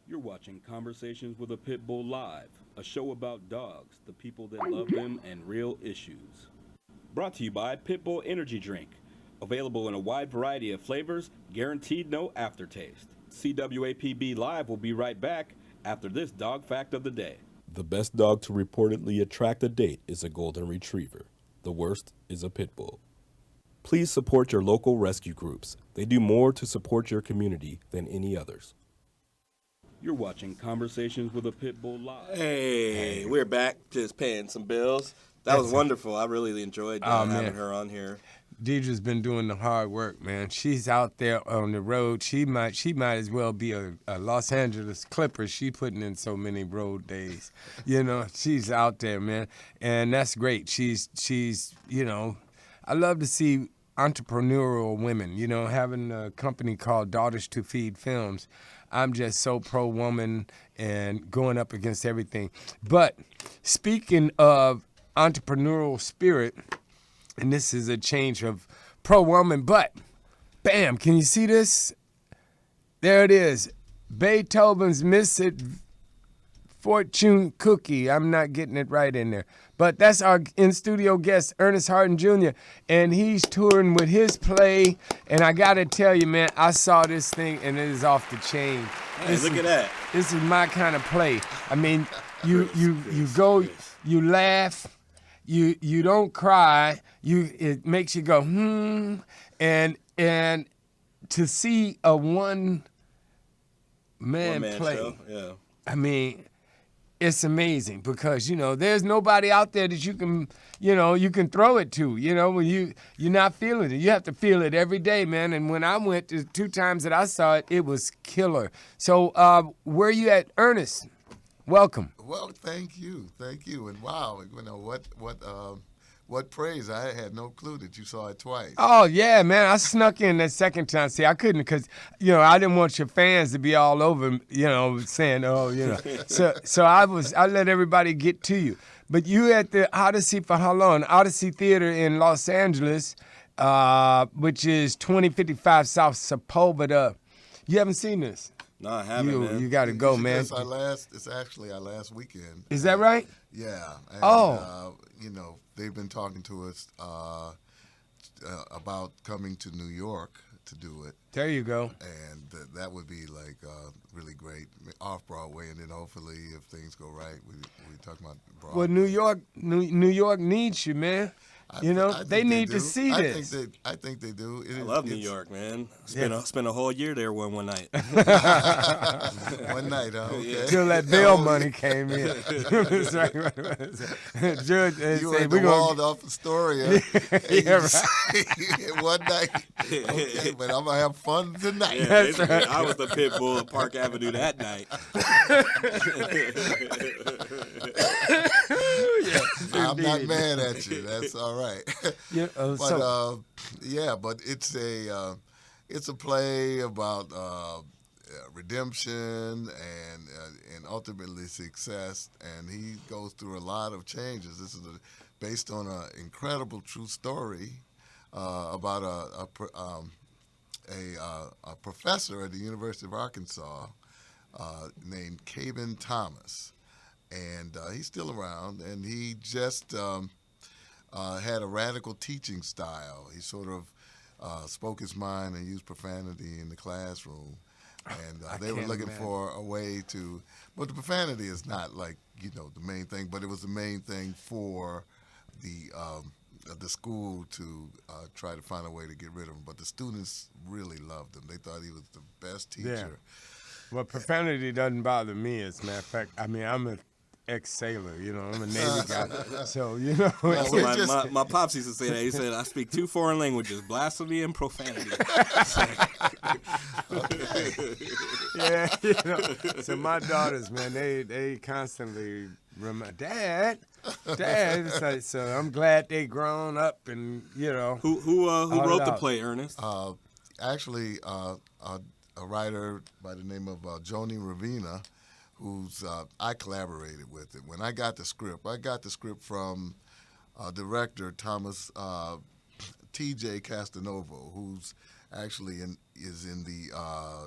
You're watching Conversations with a Pitbull Live, a show about dogs, the people that love them, and real issues. Brought to you by Pitbull Energy Drink. Available in a wide variety of flavors, guaranteed no aftertaste. CWAPB Live will be right back after this dog fact of the day. The best dog to reportedly attract a date is a golden retriever. The worst is a pit bull. Please support your local rescue groups. They do more to support your community than any others. You're watching Conversations with a Pitbull Live. Hey, we're back, just paying some bills. That was wonderful. I really enjoyed having her on here. Deidre's been doing the hard work, man. She's out there on the road. She might as well be a Los Angeles Clipper. She putting in so many road days. You know, she's out there, man. And that's great. She's you know, I love to see entrepreneurial women, you know, having a company called Daughters to Feed Films. I'm just so pro-woman and going up against everything. But speaking of entrepreneurial spirit, and this is a change of pro-woman, but bam, can you see this? There it is. Beethoven's Missed Fortune Cookie. I'm not getting it right in there. But that's our in-studio guest, Ernest Harton Jr., and he's touring with his play. And I got to tell you, man, I saw this thing, and it is off the chain. Hey, look at that. This is my kind of play. I mean, you go, you laugh, you don't cry, it makes you go, and to see a one-man play, show. Yeah. I mean, it's amazing because, you know, there's nobody out there that you can, you know, you can throw it to, you know, when you're not feeling it. You have to feel it every day, man. And when I went the 2 times that I saw it, it was killer. So where are you at, Ernest? Welcome. Well, thank you. And wow, you know, what praise. I had no clue that you saw it twice. Oh, yeah, man. I snuck in that second time. See, I couldn't because, you know, I didn't want your fans to be all over, you know, saying, oh, you know. So I let everybody get to you. But you at the Odyssey for how long? Odyssey Theater in Los Angeles, which is 2055 South Sepulveda. You haven't seen this? No, I haven't, man. You got to go, man. It's actually our last weekend. Is that right? Yeah. And, you know, they've been talking to us about coming to New York to do it. There you go. And that would be like really great off Broadway, and then hopefully if things go right, we talking about Broadway. Well, New York needs you, man. You know, they need to see this. I think they do. I love New York, man. Spent a whole year there one night. One night, huh? Okay. Till that bail money came in. Judge you said, were walled off Astoria. Yeah, right. One night. Okay, but I'm going to have fun tonight. Yeah, that's right. I was the pit bull at Park Avenue that night. I'm not mad at you. That's all right. Yeah, but it's a play about redemption and ultimately success, and he goes through a lot of changes. This is based on an incredible true story about a professor at the University of Arkansas named Cabin Thomas. and he's still around. And he just had a radical teaching style. He sort of spoke his mind and used profanity in the classroom. And they were looking for a way to, but the profanity is not like, the main thing, but it was the main thing for the school to try to find a way to get rid of him. But the students really loved him. They thought he was the best teacher. Yeah. Well, profanity doesn't bother me, as a matter of fact. I mean, I'm an ex-sailor, I'm a Navy guy. So, My pops used to say that. He said, I speak 2 foreign languages, blasphemy and profanity. Yeah, so my daughters, man, they constantly remind, Dad. So I'm glad they grown up and, Who wrote the play, Ernest? Actually, a writer by the name of Joni Ravina, who's I collaborated with it. When I got the script from director Thomas T.J. Castanovo, who's actually is in the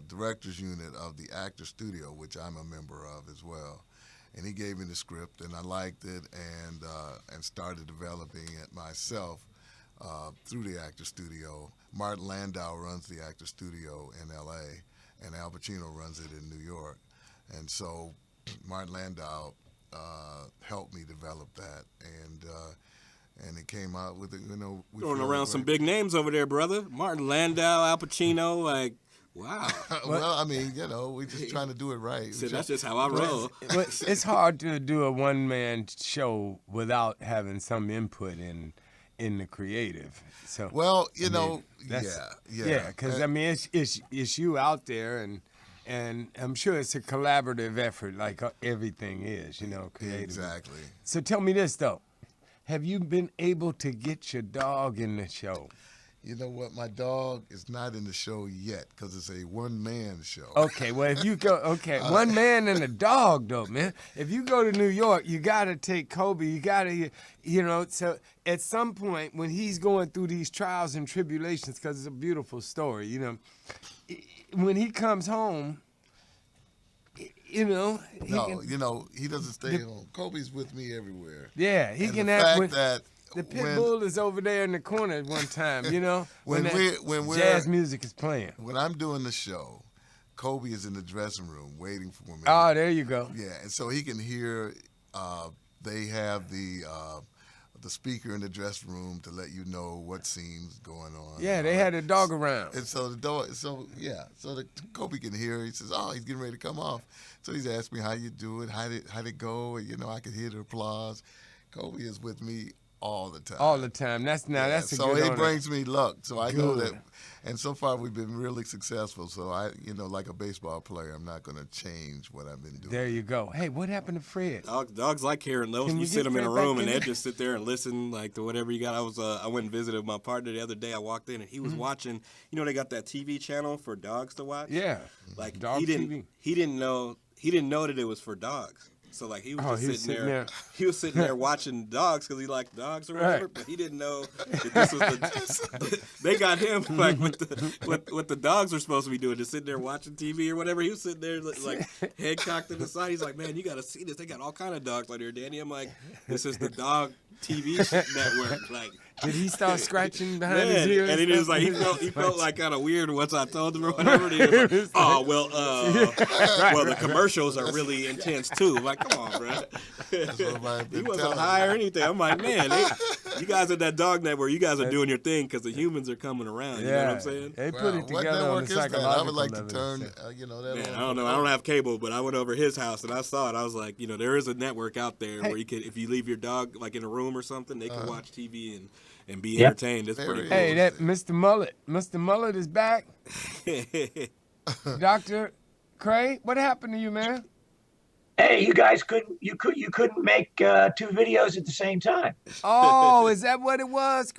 director's unit of the Actor Studio, which I'm a member of as well. And he gave me the script, and I liked it, and started developing it myself through the Actor Studio. Martin Landau runs the Actor Studio in L.A., and Al Pacino runs it in New York. And so Martin Landau helped me develop that, and it came out with throwing around some big names over there, brother. Martin Landau, Al Pacino, like, wow. Well, I mean, we're just trying to do it right. So that's just how I roll. But it's hard to do a one-man show without having some input in the creative. So well, because it's you out there, and I'm sure it's a collaborative effort, like everything is, creative. Exactly. So tell me this though, have you been able to get your dog in the show? You know what? My dog is not in the show yet because it's a one-man show. Okay, well, if you go, one man and a dog, though, man. If you go to New York, you got to take Kobe. You got to, so at some point when he's going through these trials and tribulations, because it's a beautiful story, when he comes home, he doesn't stay home. Kobe's with me everywhere. Yeah, he and can the have fact that the Pitbull is over there in the corner at one time, when jazz music is playing. When I'm doing the show, Kobe is in the dressing room waiting for me. Oh, there you go. Yeah, and so he can hear. They have the speaker in the dressing room to let you know what scene's going on. Yeah, they had a dog around. And so so Kobe can hear. He says, "Oh, he's getting ready to come off." So he's asking me how you do it, how'd it go, and I could hear the applause. Kobe is with me all the time. All the time. That's a good So it brings me luck. So I know that, and so far we've been really successful. So I, like a baseball player, I'm not going to change what I've been doing. There you go. Hey, what happened to Fred? Dogs like hearing those. You sit them in a room and they just sit there and listen like to whatever you got. I went and visited my partner the other day. I walked in and he was watching. They got that TV channel for dogs to watch. Yeah, like dog TV. He didn't know that it was for dogs. So like he was just sitting there. He was sitting there watching dogs because he liked dogs or whatever. Right. But he didn't know that this was they got him like what the dogs were supposed to be doing, just sitting there watching TV or whatever. He was sitting there like head cocked to the side. He's like, man, you got to see this. They got all kind of dogs out here, Danny. I'm like, this is the dog TV network. Like, did he start scratching behind his ears? And he was like, he felt like kind of weird once I told him or whatever. And he was like, oh well, the commercials are really intense too. I'm like, come on, bro. He wasn't high or anything. I'm like, man, you guys at that dog network, you guys are doing your thing because the humans are coming around. You know what I'm saying? They put it together on the psychological I would like to turn, man, I don't know. I don't have cable, but I went over his house and I saw it. I was like, there is a network out there where you can, if you leave your dog like in a room or something, they can watch TV and be entertained. It's pretty cool. Hey, that Mr. Mullet is back. Dr. Cray, what happened to you, man? Hey, you guys couldn't make 2 videos at the same time. Oh, is that what it was?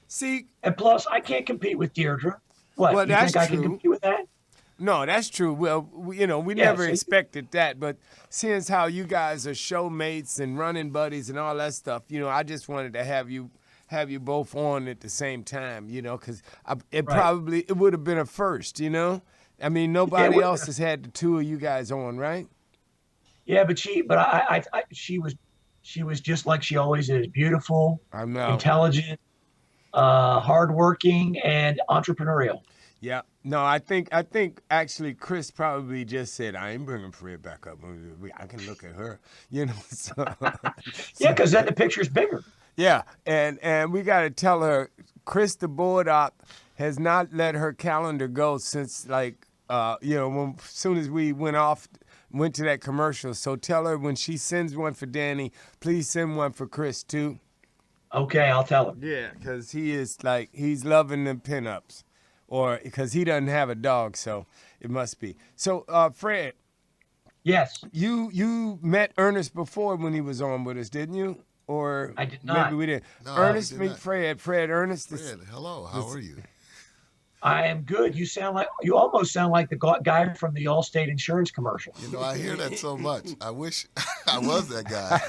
See, and plus I can't compete with Deirdre. What? Well, you that's think I true. can compete with that? No, that's true. Well, we never expected that, but seeing as how you guys are showmates and running buddies and all that stuff, I just wanted to have you both on at the same time, because it would have been a first, I mean, nobody else has had the 2 of you guys on, right? Yeah, but she was just like she always is, beautiful, I know. intelligent, hardworking, and entrepreneurial. Yeah. No, I think actually Chris probably just said, I ain't bringing Fred back up. I can look at her, you know. So, Yeah, because then the picture's bigger. yeah, and we got to tell her, Chris the board op has not let her calendar go since as soon as we went to that commercial. So tell her when she sends one for Danny, please send one for Chris too. Okay, I'll tell her. Yeah, because he's loving the pinups. Or because he doesn't have a dog, so it must be. So, Fred. Yes. You met Ernest before when he was on with us, didn't you? Or I did not. Maybe we didn't. No, Ernest I did meet not. Fred. Fred, Ernest. Fred, hello. How are you? I am good. You almost sound like the guy from the Allstate insurance commercial. You know, I hear that so much. I wish I was that guy.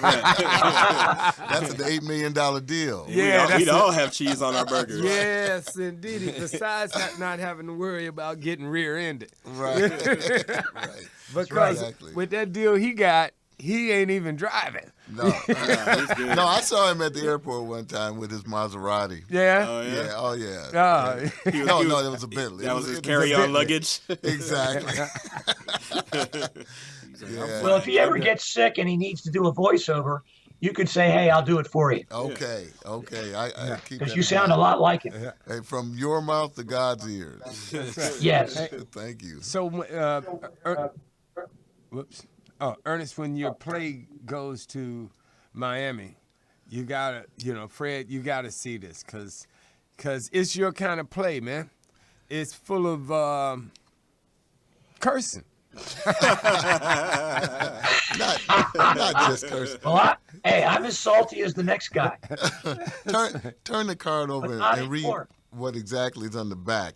That's an $8 million deal. Yeah, we'd all have cheese on our burgers. Yes, indeed. Besides not having to worry about getting rear-ended. Right. Right. Because Exactly. with that deal he got, he ain't even driving. No. No, I saw him at the airport one time with his Maserati. Yeah? Oh, yeah? Yeah, oh yeah. Oh. No, that was a Bentley. That was his a carry-on Bentley. luggage. Exactly. Yeah. Well, if he ever gets sick and he needs to do a voiceover, you could say, "Hey, I'll do it for you," Okay. I keep because that you in sound mind. a lot like him. Hey, from your mouth to God's ears. Yes. Thank you. So, whoops. Oh, Ernest, when your play goes to Miami, you gotta, Fred, you gotta see this, cause it's your kind of play, man. It's full of cursing. Not just cursing. Well, I'm as salty as the next guy. Turn the card over But not and read anymore. what exactly is on the back.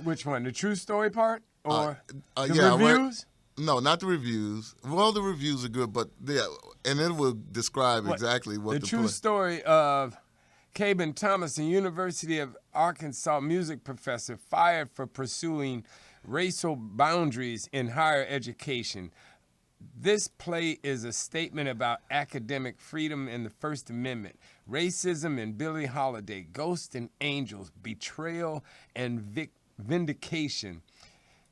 Which one? The true story part or the yeah, reviews? No, not the reviews. Well, the reviews are good, but and it will describe exactly what the true story of Caben Thomas, a University of Arkansas music professor, fired for pursuing racial boundaries in higher education. This play is a statement about academic freedom and the First Amendment, racism and Billie Holiday, ghosts and angels, betrayal and vindication,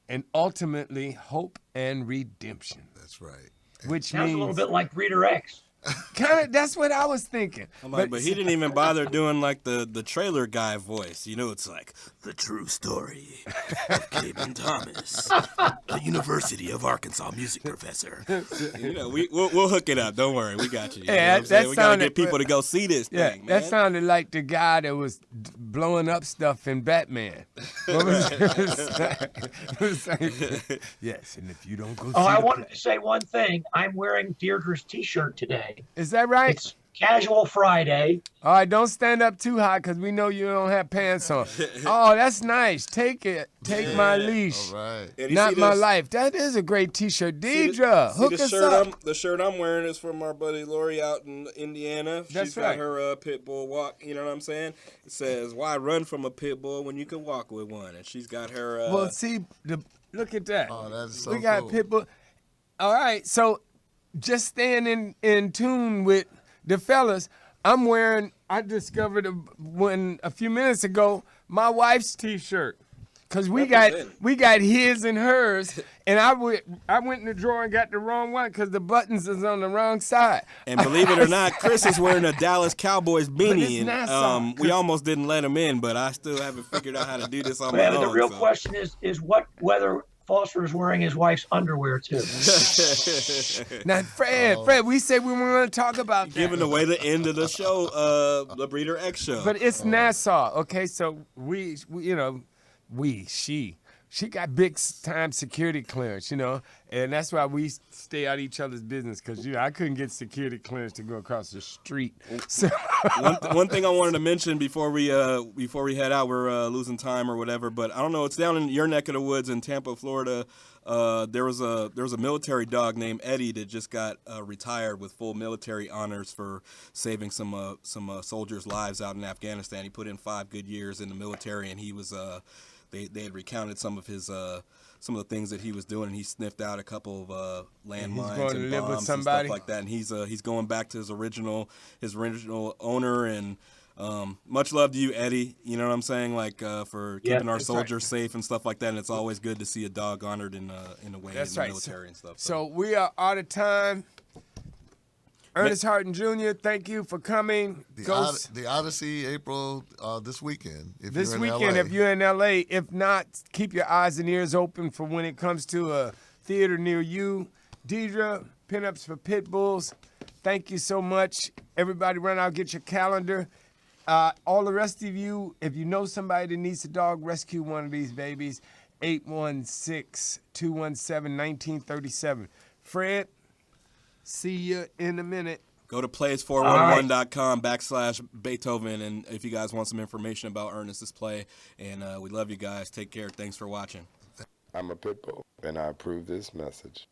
and ultimately hope and redemption. That's right. Which Sounds means a little bit like Reader X. kind of. That's what I was thinking. I'm like, but he didn't even bother doing like the trailer guy voice. You know, it's like the true story of Caben Thomas, a University of Arkansas music professor. You know, we'll hook it up. Don't worry, we got you. You know what I'm saying? We gotta get people to go see this thing. That Man. sounded like the guy that was blowing up stuff in Batman. What was it? Was like, yes, and if you don't go see I the wanted to say one thing. I'm wearing Deirdre's T-shirt today. Is that right? It's Casual Friday. All right, don't stand up too high because we know you don't have pants on. Oh, that's nice. Take it. Take my leash. All right. And you Not see my this- life. That is a great T-shirt. See Deidre, hook the us shirt up. The shirt I'm wearing is from our buddy Lori out in Indiana. That's She's right. got her pit bull walk. You know what I'm saying? It says, "Why run from a pit bull when you can walk with one?" And she's got her. Well, see, look at that. Oh, that's so we got cool. Pitbull. All right, so just staying in tune with the fellas, I discovered a few minutes ago, my wife's T-shirt. Cause we got his and hers, and I went in the drawer and got the wrong one because the buttons is on the wrong side. And believe it or not, Chris is wearing a Dallas Cowboys beanie, it's and we almost didn't let him in, but I still haven't figured out how to do this on my Well, own. the real so. question is whether Foster is wearing his wife's underwear too. Now, Fred, we said we were going to talk about that. Giving away the end of the show, the Breeder X show. But it's Nassau, okay? So she got big time security clearance, and that's why we stay out of each other's business because I couldn't get security clearance to go across the street. So one thing I wanted to mention before we head out, we're losing time or whatever, but I don't know. It's down in your neck of the woods in Tampa, Florida. There was a military dog named Eddie that just got retired with full military honors for saving some soldiers' lives out in Afghanistan. He put in 5 good years in the military, and he was they had recounted some of the things that he was doing, and he sniffed out a couple of landmines and bombs and stuff like that. And he's going back to his original owner. And much love to you, Eddie. You know what I'm saying? Like for keeping our soldiers safe and stuff like that. And it's always good to see a dog honored in a way in the military and stuff. So we are out of time. Ernest Harden Jr., thank you for coming. The Odyssey, April, this weekend. If you're in LA. If not, keep your eyes and ears open for when it comes to a theater near you. Deidre, Pinups for Pitbulls, thank you so much. Everybody run out, get your calendar. All the rest of you, if you know somebody that needs a dog, rescue one of these babies. 816-217-1937. Fred, see you in a minute. Go to plays411.com/Beethoven, and if you guys want some information about Ernest's play. And we love you guys. Take care. Thanks for watching. I'm a Pitbull, and I approve this message.